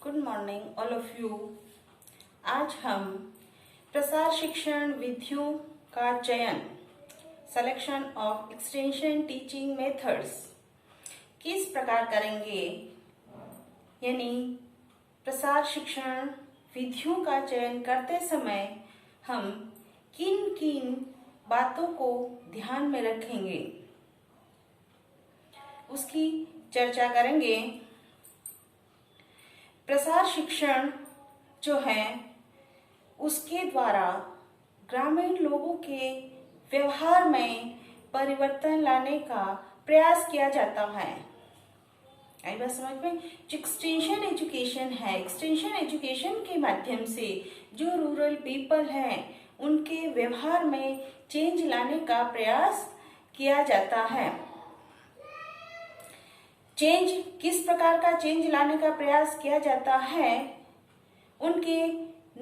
Good morning all of you. आज हम प्रसार शिक्षण विधियों का चयन, selection of extension teaching methods किस प्रकार करेंगे, यानी प्रसार शिक्षण विधियों का चयन करते समय हम किन किन बातों को ध्यान में रखेंगे, उसकी चर्चा करेंगे। प्रसार शिक्षण जो है उसके द्वारा ग्रामीण लोगों के व्यवहार में परिवर्तन लाने का प्रयास किया जाता है। आई बात समझ में? जो एक्सटेंशन एजुकेशन है, एक्सटेंशन एजुकेशन के माध्यम से जो रूरल पीपल हैं उनके व्यवहार में चेंज लाने का प्रयास किया जाता है। चेंज किस प्रकार का चेंज लाने का प्रयास किया जाता है? उनके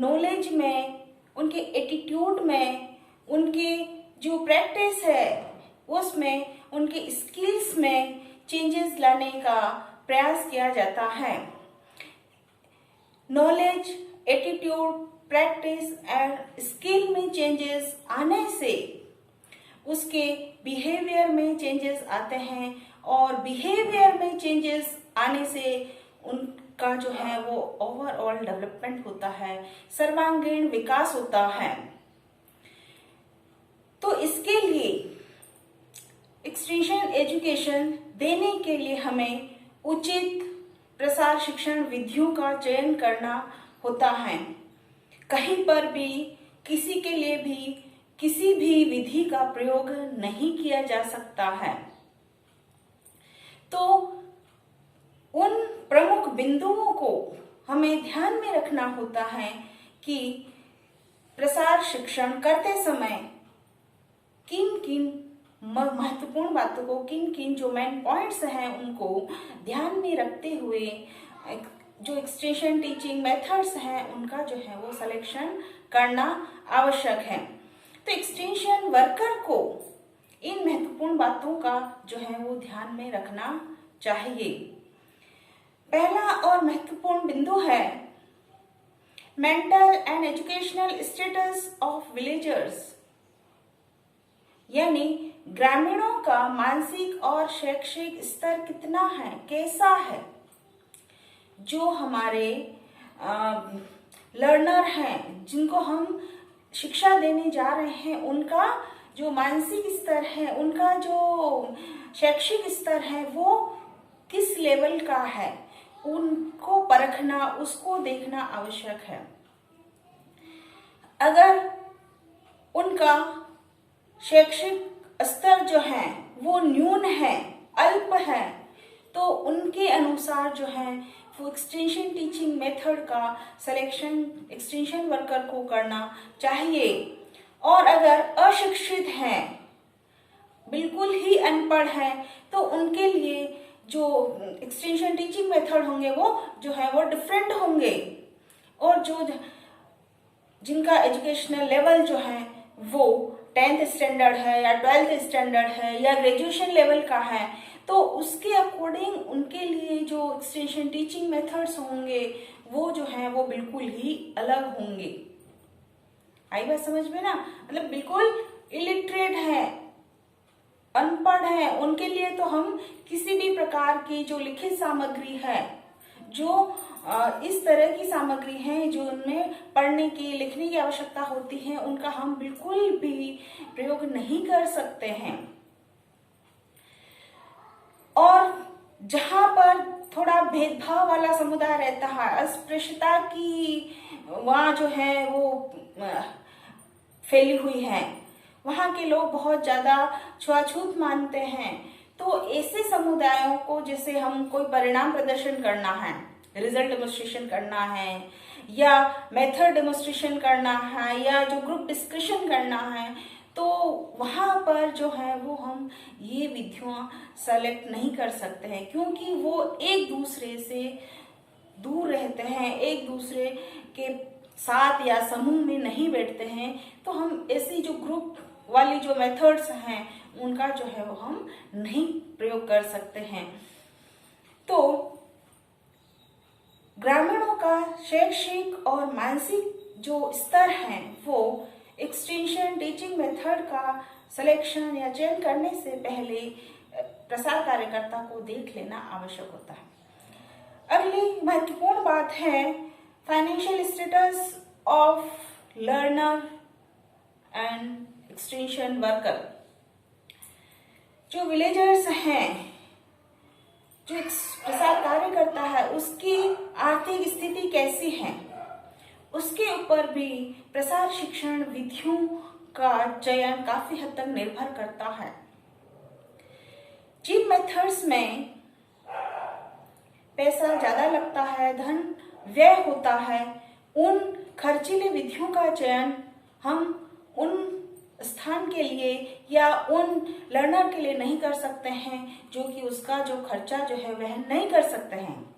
नॉलेज में, उनके एटीट्यूड में, उनके जो प्रैक्टिस है उसमें, उनके स्किल्स में चेंजेस लाने का प्रयास किया जाता है। Knowledge, attitude, practice and skill में चेंजेस आने से उसके बिहेवियर में चेंजेस आते हैं और बिहेवियर में चेंजेस आने से उनका जो है वो ओवरऑल डेवलपमेंट होता है, सर्वांगीण विकास होता है। तो इसके लिए एक्सटेंशन एजुकेशन देने के लिए हमें उचित प्रसार शिक्षण विधियों का चयन करना होता है। कहीं पर भी किसी के लिए भी किसी भी विधि का प्रयोग नहीं किया जा सकता है। तो उन प्रमुख बिंदुओं को हमें ध्यान में रखना होता है कि प्रसार शिक्षण करते समय किन किन महत्वपूर्ण बातों को, किन किन जो मेन पॉइंट्स हैं उनको ध्यान में रखते हुए जो एक्सटेंशन टीचिंग मेथड्स हैं उनका जो है वो सिलेक्शन करना आवश्यक है। तो एक्सटेंशन वर्कर को इन महत्वपूर्ण बातों का जो है वो ध्यान में रखना चाहिए। पहला और महत्वपूर्ण बिंदु है mental and educational status of villagers, यानी ग्रामीणों का मानसिक और शैक्षिक स्तर कितना है, कैसा है। जो हमारे लर्नर हैं, जिनको हम शिक्षा देने जा रहे हैं, उनका जो मानसिक स्तर है, उनका जो शैक्षिक स्तर है वो किस लेवल का है, उनको परखना, उसको देखना आवश्यक है। अगर उनका शैक्षिक स्तर जो है वो न्यून है, अल्प है, तो उनके अनुसार जो है वो एक्सटेंशन टीचिंग मेथड का सिलेक्शन एक्सटेंशन वर्कर को करना चाहिए। और अगर अशिक्षित हैं, बिल्कुल ही अनपढ़ हैं, तो उनके लिए जो एक्सटेंशन टीचिंग मेथड होंगे वो जो है वो डिफरेंट होंगे। और जो जिनका एजुकेशनल लेवल जो है वो 10th स्टैंडर्ड है या 12th स्टैंडर्ड है या ग्रेजुएशन लेवल का है, तो उसके अकॉर्डिंग उनके लिए जो एक्सटेंशन टीचिंग मेथड्स होंगे वो जो है वो बिल्कुल ही अलग होंगे। आई बात समझ में ना? मतलब बिल्कुल इलिटरेट है, अनपढ़ है, उनके लिए तो हम किसी भी प्रकार की जो लिखित सामग्री है, जो इस तरह की सामग्री है जो उनमें पढ़ने की, लिखने की आवश्यकता होती है, उनका हम बिल्कुल भी प्रयोग नहीं कर सकते हैं। और जहां पर थोड़ा भेदभाव वाला समुदाय रहता है, अस्पृश्यता की वहां जो है वो फैली हुई है, वहां के लोग बहुत ज्यादा छुआछूत मानते हैं, तो ऐसे समुदायों को जैसे हम कोई परिणाम प्रदर्शन करना है, रिजल्ट डेमोन्स्ट्रेशन करना है या मेथड डेमोन्स्ट्रेशन करना है या जो ग्रुप डिस्कशन करना है, तो वहां पर जो है वो हम ये विधियां सेलेक्ट नहीं कर सकते हैं, क्योंकि वो एक दूसरे से दूर रहते हैं, एक दूसरे के साथ या समूह में नहीं बैठते हैं। तो हम ऐसी जो ग्रुप वाली जो मेथड्स हैं उनका जो है वो हम नहीं प्रयोग कर सकते हैं। तो ग्रामीणों का शैक्षिक और मानसिक जो स्तर है वो एक्सटेंशन टीचिंग मेथड का सिलेक्शन या चयन करने से पहले प्रसार कार्यकर्ता को देख लेना आवश्यक होता है। अगली महत्वपूर्ण बात है financial status of learner and extension worker. जो विलेजर्स हैं, जो प्रसार कार्य करता है, उसकी आर्थिक स्थिति कैसी है, उसके ऊपर भी प्रसार शिक्षण विधियों का चयन काफी हद तक निर्भर करता है। जिन मेथड्स में पैसा ज्यादा लगता है, धन व्यय होता है, उन खर्चीले विधियों का चयन हम उन स्थान के लिए या उन लर्नर के लिए नहीं कर सकते हैं जो कि उसका जो खर्चा जो है वह नहीं कर सकते हैं।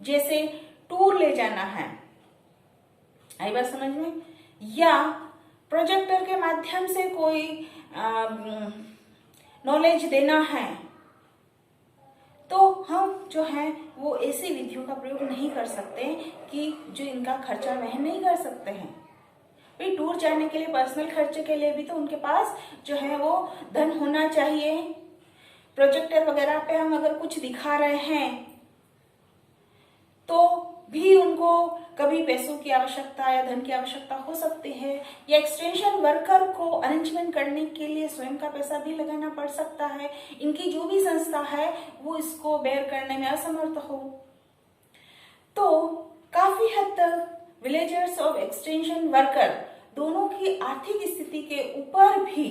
जैसे टूर ले जाना है, आई बात समझ में, या प्रोजेक्टर के माध्यम से कोई नॉलेज देना है, तो हम जो है वो ऐसी विधियों का प्रयोग नहीं कर सकते कि जो इनका खर्चा वह नहीं कर सकते हैं। भाई टूर जाने के लिए, पर्सनल खर्चे के लिए भी तो उनके पास जो है वो धन होना चाहिए। प्रोजेक्टर वगैरह पे हम अगर कुछ दिखा रहे हैं तो भी उनको कभी पैसों की आवश्यकता या धन की आवश्यकता हो सकती है, या एक्सटेंशन वर्कर को अरेंजमेंट करने के लिए स्वयं का पैसा भी लगाना पड़ सकता है। इनकी जो भी संस्था है वो इसको बेयर करने में असमर्थ हो, तो काफी हद तक विलेजर्स और एक्सटेंशन वर्कर दोनों की आर्थिक स्थिति के ऊपर भी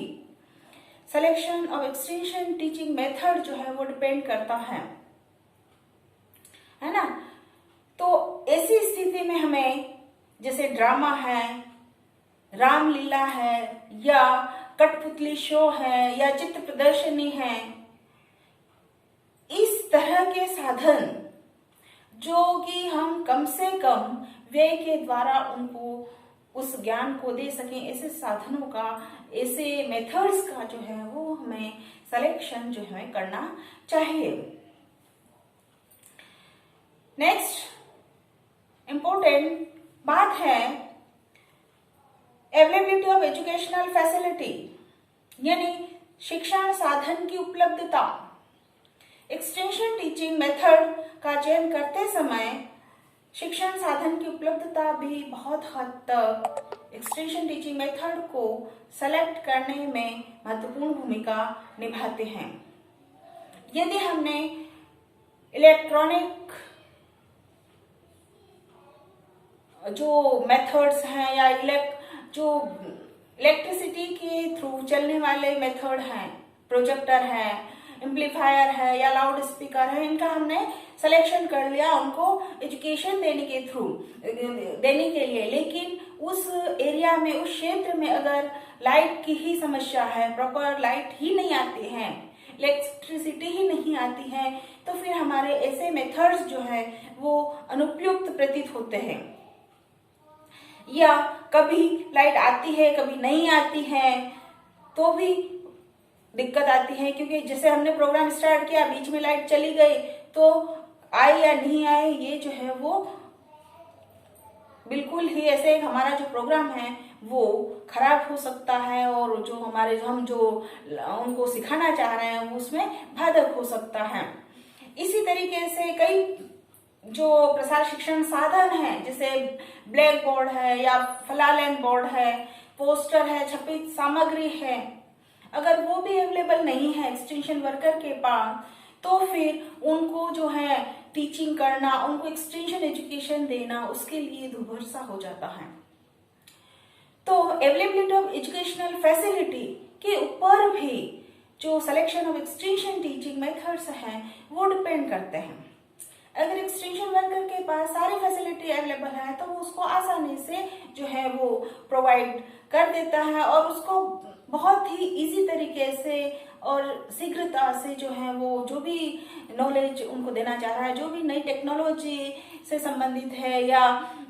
selection of extension teaching method जो है वो डिपेंड करता है ना। तो ऐसी स्थिति में हमें जैसे ड्रामा है, रामलीला है, या कठपुतली शो है, या चित्र प्रदर्शनी है, इस तरह के साधन जो कि हम कम से कम व्यय के द्वारा उनको उस ज्ञान को दे सकें, ऐसे साधनों का, ऐसे मेथड्स का जो है वो हमें सिलेक्शन जो है करना चाहिए। नेक्स्ट इंपॉर्टेंट बात है अवेलेबिलिटी ऑफ एजुकेशनल फैसिलिटी, यानी शिक्षण साधन की उपलब्धता। एक्सटेंशन टीचिंग मेथड का चयन करते समय शिक्षण साधन की उपलब्धता भी बहुत हद तक एक्सटेंशन टीचिंग मेथड को सेलेक्ट करने में महत्वपूर्ण भूमिका निभाते हैं। यदि हमने इलेक्ट्रॉनिक जो मेथड्स हैं या जो इलेक्ट्रिसिटी के थ्रू चलने वाले मेथड हैं, प्रोजेक्टर है, एम्पलीफायर है या लाउड स्पीकर है, इनका हमने सिलेक्शन कर लिया उनको एजुकेशन देने के लिए, लेकिन उस एरिया में, उस क्षेत्र में अगर लाइट की ही समस्या है, प्रॉपर लाइट ही नहीं आती है, इलेक्ट्रिसिटी ही नहीं आती है, तो फिर हमारे ऐसे मेथड्स जो है वो अनुपयुक्त प्रतीत होते हैं। या कभी लाइट आती है, कभी नहीं आती है, तो भी दिक्कत आती है, क्योंकि जैसे हमने प्रोग्राम स्टार्ट किया, बीच में लाइट चली गई, तो आए या नहीं आए ये जो है वो बिल्कुल ही ऐसे हमारा जो प्रोग्राम है वो खराब हो सकता है, और जो हम जो उनको सिखाना चाह रहे हैं वो उसमें बाधक हो सकता है। इसी तरीके से कई जो प्रसार शिक्षण साधन है, जैसे ब्लैक बोर्ड है या फ्लालैंड बोर्ड है, पोस्टर है, छपित सामग्री है, अगर वो भी अवेलेबल नहीं है एक्सटेंशन वर्कर के पास, तो फिर उनको जो है टीचिंग करना, उनको एक्सटेंशन एजुकेशन देना उसके लिए दुभरसा हो जाता है। तो अवेलेबिलिटी ऑफ एजुकेशनल फैसिलिटी के ऊपर भी जो selection of extension teaching methods हैं वो डिपेंड करते हैं। अगर एक्सटेंशन वर्कर के पास सारी फैसिलिटी अवेलेबल है तो वो उसको आसानी से जो है वो प्रोवाइड कर देता है, और उसको बहुत ही इजी तरीके से और शीघ्रता से जो है वो जो भी नॉलेज उनको देना चाह रहा है, जो भी नई टेक्नोलॉजी से संबंधित है या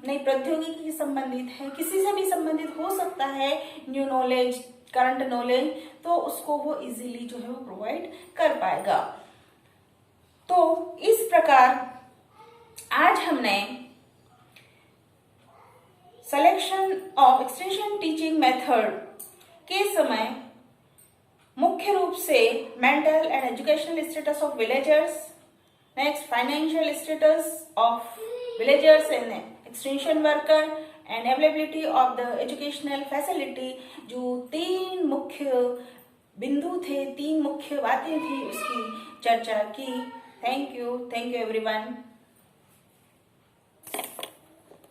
नई प्रौद्योगिकी से संबंधित है, किसी से भी संबंधित हो सकता है, न्यू नॉलेज, करंट नॉलेज, तो उसको वो इजीली जो है वो प्रोवाइड कर पाएगा। तो इस प्रकार आज हमने selection of extension teaching method के समय मुख्य रूप से mental and educational status of villagers, next financial status of villagers and extension worker and availability of the educational facility, जो 3 मुख्य बिंदु थे, 3 मुख्य बातें थी, उसकी चर्चा की। Thank you everyone.